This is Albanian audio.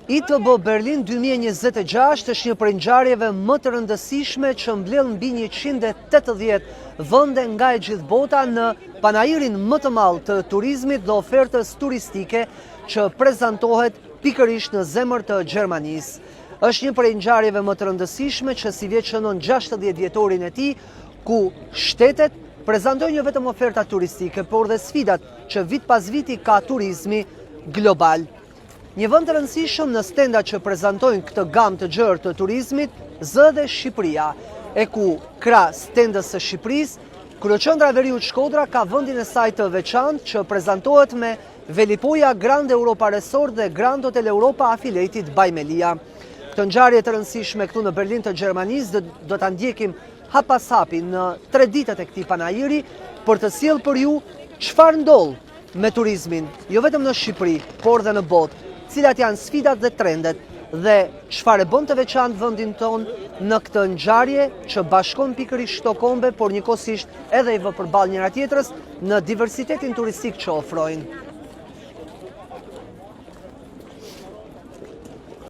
ITB Berlin 2026 është një prej ngjarjeve më të rëndësishme që mbledh mbi 180 vende nga e gjithë bota në panairin më të madh të turizmit dhe ofertës turistike që prezantohet pikërisht në zemër të Gjermanisë. Është një prej ngjarjeve më të rëndësishme që si vjet shënon 60 vjetorin e tij, ku shtetet prezantojnë jo vetëm oferta turistike, por dhe sfidat që vit pas viti ka turizmi global. Një vend të rëndësishëm në stendat që prezantojnë këtë gamë të gjerë të turizmit zë dhe Shqipëria, e ku krahas stendës së Shqipërisë, kryeqendra Veriut Shkodra ka vendin e saj të veçantë që prezantohet me velipoja Grand Europa Resort dhe Grand Hotel Europa Affiliated by Melia. Këtë ngjarje të rëndësishme këtu në Berlin të Gjermanisë do ta ndjekim hap pas hapi në 3 ditët e këtij panairi për të sjellë për ju çfarë ndodh me turizmin, jo vetëm në Shqipëri, por dhe në botë, cilat janë sfidat dhe trendet dhe çfarë bën të veçantë vendin ton në këtë ngjarje që bashkon pikërisht këto kombe, por njëkohësisht edhe i vë përballë njëra tjetrës në diversitetin turistik që ofrojnë.